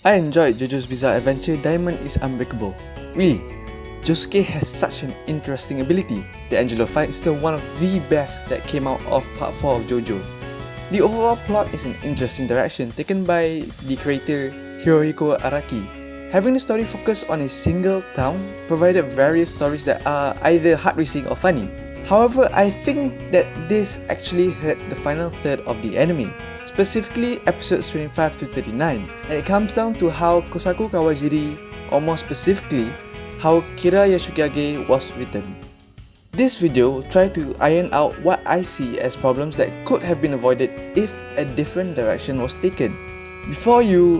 I enjoyed Jojo's bizarre adventure Diamond is Unbreakable. Really, Josuke has such an interesting ability. The Angelo fight is still one of the best that came out of part 4 of Jojo. The overall plot is an interesting direction taken by the creator Hirohiko Araki. Having the story focus on a single town provided various stories that are either heart-racing or funny. However, I think that this actually hurt the final third of the anime, specifically episodes 25 to 39, and it comes down to how Kosaku Kawajiri, or more specifically, how Kira Yashikage was written. This video will try to iron out what I see as problems that could have been avoided if a different direction was taken. Before you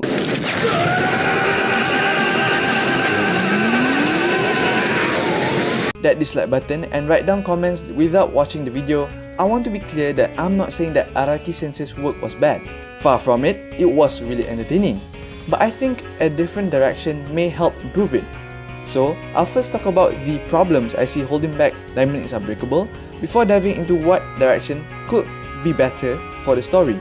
that dislike button and write down comments without watching the video, I want to be clear that I'm not saying that Araki-sensei's work was bad. Far from it, it was really entertaining. But I think a different direction may help improve it. So, I'll first talk about the problems I see holding back Diamond is Unbreakable before diving into what direction could be better for the story.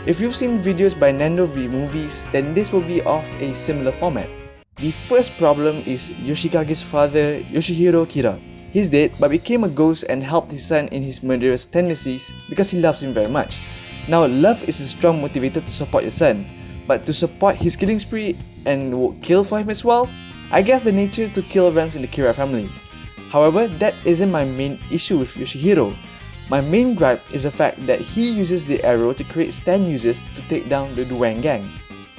If you've seen videos by Nando V Movies, then this will be of a similar format. The first problem is Yoshikage's father, Yoshihiro Kira. He's dead but became a ghost and helped his son in his murderous tendencies because he loves him very much. Now, love is a strong motivator to support your son, but to support his killing spree and kill for him as well? I guess the nature to kill runs in the Kira family. However, that isn't my main issue with Yoshihiro. My main gripe is the fact that he uses the arrow to create stand users to take down the Duang gang.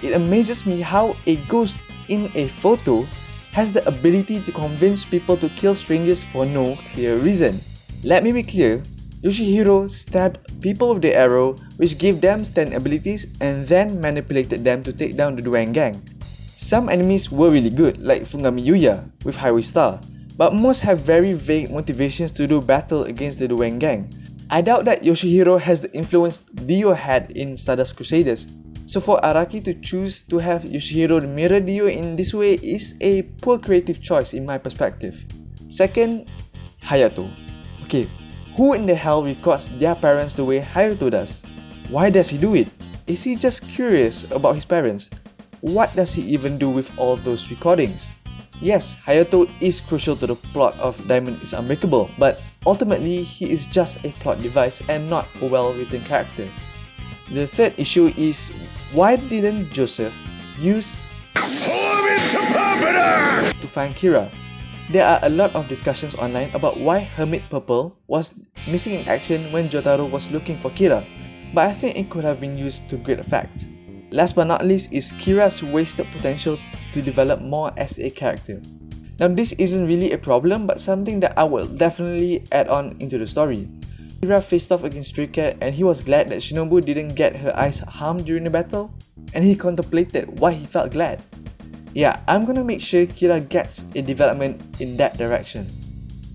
It amazes me how a ghost in a photo has the ability to convince people to kill strangers for no clear reason. Let me be clear, Yoshihiro stabbed people with the arrow, which gave them stand abilities and then manipulated them to take down the Duang gang. Some enemies were really good, like Fungami Yuya with Highway Star, but most have very vague motivations to do battle against the Duang gang. I doubt that Yoshihiro has the influence Dio had in Stardust Crusaders, so for Araki to choose to have Yoshihiro mirror Dio in this way is a poor creative choice in my perspective. Second, Hayato. Okay, who in the hell records their parents the way Hayato does? Why does he do it? Is he just curious about his parents? What does he even do with all those recordings? Yes, Hayato is crucial to the plot of Diamond is Unbreakable, but ultimately he is just a plot device and not a well-written character. The third issue is, why didn't Joseph use to find Kira? There are a lot of discussions online about why Hermit Purple was missing in action when Jotaro was looking for Kira, but I think it could have been used to great effect. Last but not least is Kira's wasted potential to develop more as a character. Now, this isn't really a problem, but something that I will definitely add on into the story. Kira faced off against Stray Cat and he was glad that Shinobu didn't get her eyes harmed during the battle, and he contemplated why he felt glad. Yeah, I'm gonna make sure Kira gets a development in that direction.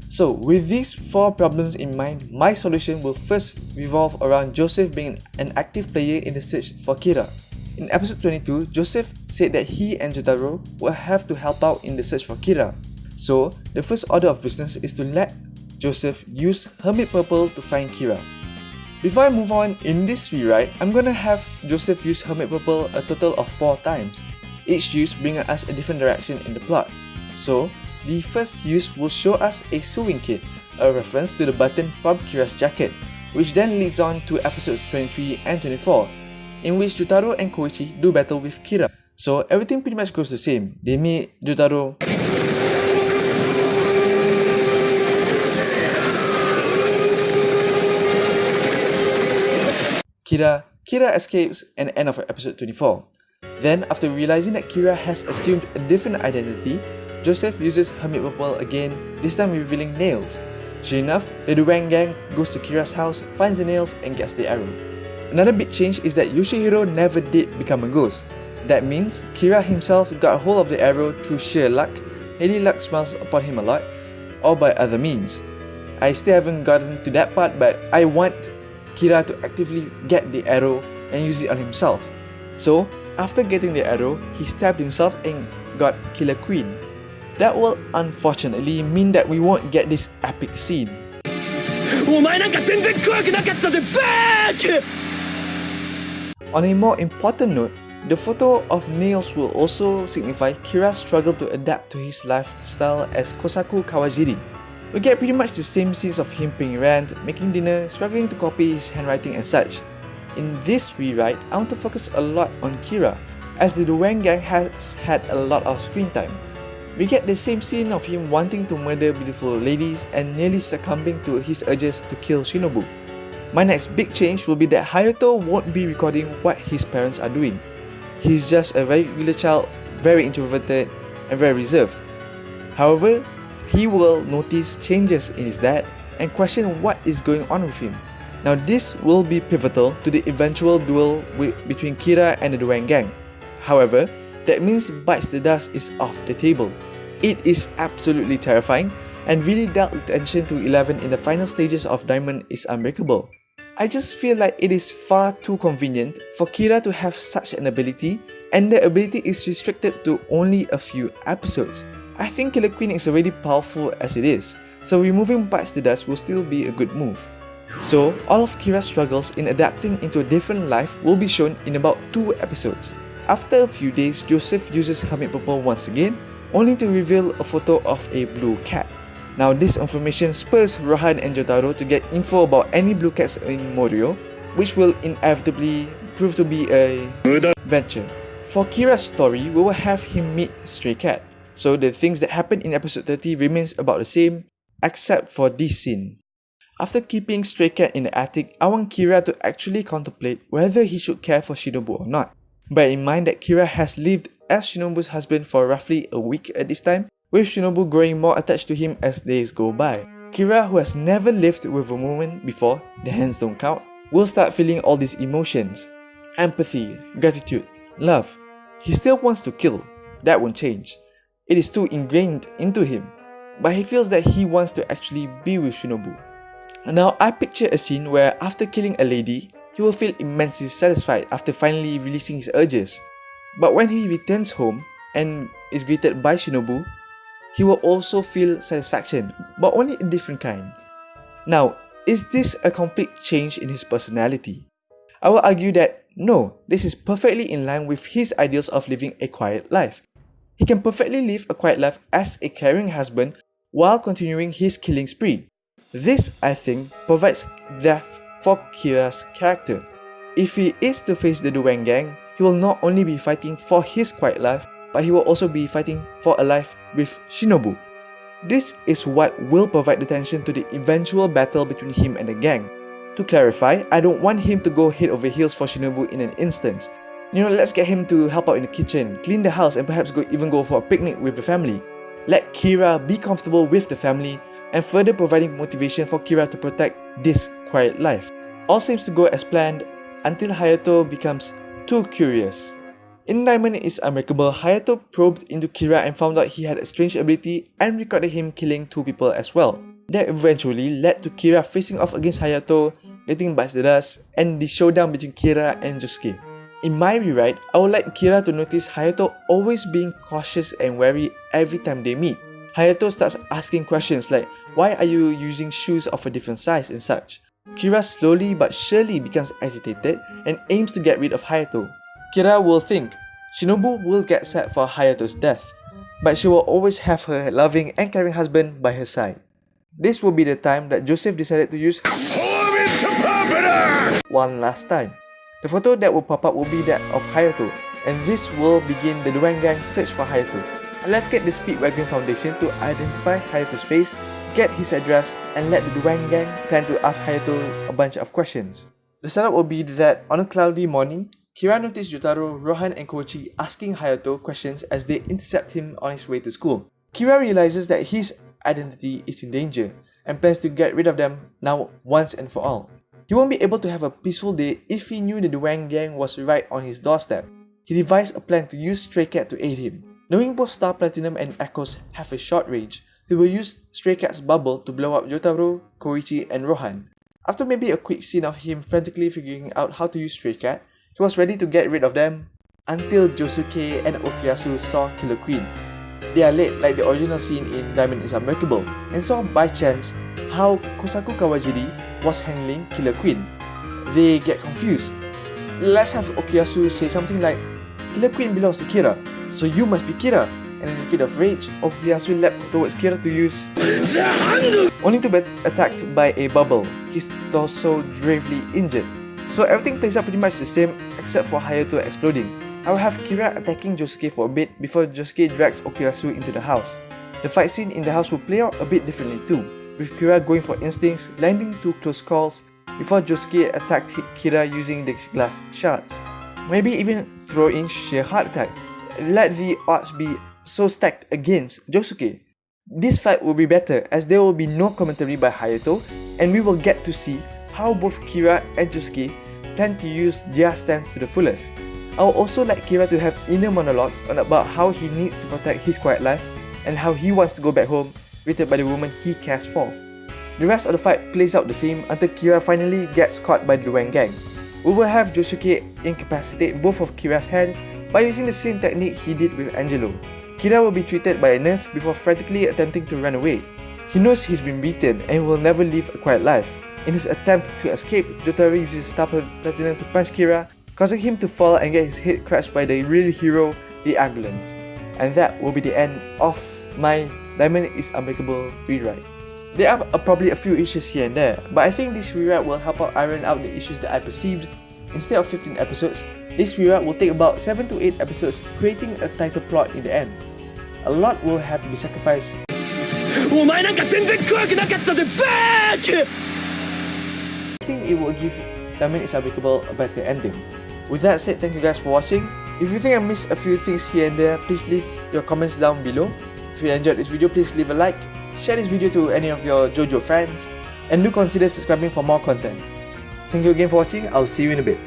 So, with these 4 problems in mind, my solution will first revolve around Joseph being an active player in the search for Kira. In episode 22, Joseph said that he and Jotaro will have to help out in the search for Kira. So, the first order of business is to let Joseph use Hermit Purple to find Kira. Before I move on, in this rewrite, I'm gonna have Joseph use Hermit Purple a total of 4 times, each use bringing us a different direction in the plot. So, the first use will show us a sewing kit, a reference to the button from Kira's jacket, which then leads on to episodes 23 and 24, in which Jotaro and Koichi do battle with Kira. So everything pretty much goes the same. They meet Jotaro, Kira escapes, and end of episode 24. Then, after realizing that Kira has assumed a different identity, Joseph uses Hermit Purple again, this time revealing nails. Sure enough, the Duang gang goes to Kira's house, finds the nails, and gets the arrow. Another big change is that Yoshihiro never did become a ghost. That means Kira himself got a hold of the arrow through sheer luck, maybe luck smiles upon him a lot, or by other means. I still haven't gotten to that part, but I want Kira to actively get the arrow and use it on himself. So, after getting the arrow, he stabbed himself and got Killer Queen. That will unfortunately mean that we won't get this epic scene. On a more important note, The photo of nails will also signify Kira's struggle to adapt to his lifestyle as Kosaku Kawajiri. We get pretty much the same scenes of him paying rent, making dinner, struggling to copy his handwriting and such. In this rewrite, I want to focus a lot on Kira, as the Duwang gang has had a lot of screen time. We get the same scene of him wanting to murder beautiful ladies and nearly succumbing to his urges to kill Shinobu. My next big change will be that Hayato won't be recording what his parents are doing. He's just a regular child, very introverted and very reserved. However, he will notice changes in his dad and question what is going on with him. Now this will be pivotal to the eventual duel between Kira and the Duwang gang. However, that means Bites the Dust is off the table. It is absolutely terrifying and really dealt attention to 11 in the final stages of Diamond is Unbreakable. I just feel like it is far too convenient for Kira to have such an ability, and the ability is restricted to only a few episodes. I think Killer Queen is already powerful as it is, so removing Bites the Dust will still be a good move. So, all of Kira's struggles in adapting into a different life will be shown in about 2 episodes. After a few days, Joseph uses Hermit Purple once again, only to reveal a photo of a blue cat. Now this information spurs Rohan and Jotaro to get info about any blue cats in Morio, which will inevitably prove to be a venture. For Kira's story, we will have him meet Stray Cat, so the things that happened in episode 30 remains about the same, except for this scene. After keeping Stray Cat in the attic, I want Kira to actually contemplate whether he should care for Shinobu or not. Bear in mind that Kira has lived as Shinobu's husband for roughly a week at this time, with Shinobu growing more attached to him as days go by. Kira, who has never lived with a woman before, the hands don't count, will start feeling all these emotions. Empathy, gratitude, love. He still wants to kill, that won't change. It is too ingrained into him, but he feels that he wants to actually be with Shinobu. Now I picture a scene where after killing a lady, he will feel immensely satisfied after finally releasing his urges. But when he returns home and is greeted by Shinobu, he will also feel satisfaction, but only a different kind. Now, is this a complete change in his personality? I will argue that no, this is perfectly in line with his ideals of living a quiet life. He can perfectly live a quiet life as a caring husband while continuing his killing spree. This, I think, provides depth for Kira's character. If he is to face the Duwang gang, he will not only be fighting for his quiet life, but he will also be fighting for a life with Shinobu. This is what will provide the tension to the eventual battle between him and the gang. To clarify, I don't want him to go head over heels for Shinobu in an instant. Let's get him to help out in the kitchen, clean the house, and perhaps even go for a picnic with the family. Let Kira be comfortable with the family, and further providing motivation for Kira to protect this quiet life. All seems to go as planned until Hayato becomes too curious. In Diamond is Unbreakable, Hayato probed into Kira and found out he had a strange ability and recorded him killing 2 people as well. That eventually led to Kira facing off against Hayato, getting Bites the Dust, and the showdown between Kira and Josuke. In my rewrite, I would like Kira to notice Hayato always being cautious and wary every time they meet. Hayato starts asking questions like, why are you using shoes of a different size and such? Kira slowly but surely becomes agitated and aims to get rid of Hayato. Kira will think Shinobu will get sad for Hayato's death, but she will always have her loving and caring husband by her side. This will be the time that Joseph decided to use one last time. The photo that will pop up will be that of Hayato, and this will begin the Duwang gang search for Hayato. Let's get the Speedwagon Foundation to identify Hayato's face, get his address, and let the Duwang gang plan to ask Hayato a bunch of questions. The setup will be that on a cloudy morning, Kira noticed Jotaro, Rohan, and Koichi asking Hayato questions as they intercept him on his way to school. Kira realizes that his identity is in danger and plans to get rid of them now once and for all. He won't be able to have a peaceful day if he knew the Duwang gang was right on his doorstep. He devised a plan to use Stray Cat to aid him. Knowing both Star Platinum and Echoes have a short range, he will use Stray Cat's bubble to blow up Jotaro, Koichi, and Rohan. After maybe a quick scene of him frantically figuring out how to use Stray Cat, he was ready to get rid of them until Josuke and Okuyasu saw Killer Queen. They are late like the original scene in Diamond is Unbreakable and saw by chance how Kosaku Kawajiri was handling Killer Queen. They get confused. Let's have Okuyasu say something like, Killer Queen belongs to Kira, so you must be Kira. And in a fit of rage, Okuyasu leapt towards Kira to use only to be attacked by a bubble, his torso gravely injured. So everything plays out pretty much the same except for Hayato exploding. I will have Kira attacking Josuke for a bit before Josuke drags Okuyasu into the house. The fight scene in the house will play out a bit differently too, with Kira going for instincts, landing 2 close calls before Josuke attacked Kira using the glass shards. Maybe even throw in sheer heart attack. Let the odds be so stacked against Josuke. This fight will be better as there will be no commentary by Hayato, and we will get to see how both Kira and Josuke plan to use their stance to the fullest. I would also like Kira to have inner monologues on about how he needs to protect his quiet life and how he wants to go back home, greeted by the woman he cares for. The rest of the fight plays out the same until Kira finally gets caught by the Wang gang. We will have Josuke incapacitate both of Kira's hands by using the same technique he did with Angelo. Kira will be treated by a nurse before frantically attempting to run away. He knows he's been beaten and will never live a quiet life. In his attempt to escape, Jotaro uses Star Platinum to punch Kira, causing him to fall and get his head crushed by the real hero, the ambulance. And that will be the end of my Diamond is Unbreakable rewrite. There are probably a few issues here and there, but I think this rewrite will help out iron out the issues that I perceived. Instead of 15 episodes, this rewrite will take about 7 to 8 episodes, creating a tighter plot in the end. A lot will have to be sacrificed. I think it will give Diamond is Unbreakable a better ending. With that said, thank you guys for watching. If you think I missed a few things here and there, please leave your comments down below. If you enjoyed this video, please leave a like, share this video to any of your Jojo friends, and do consider subscribing for more content. Thank you again for watching, I'll see you in a bit.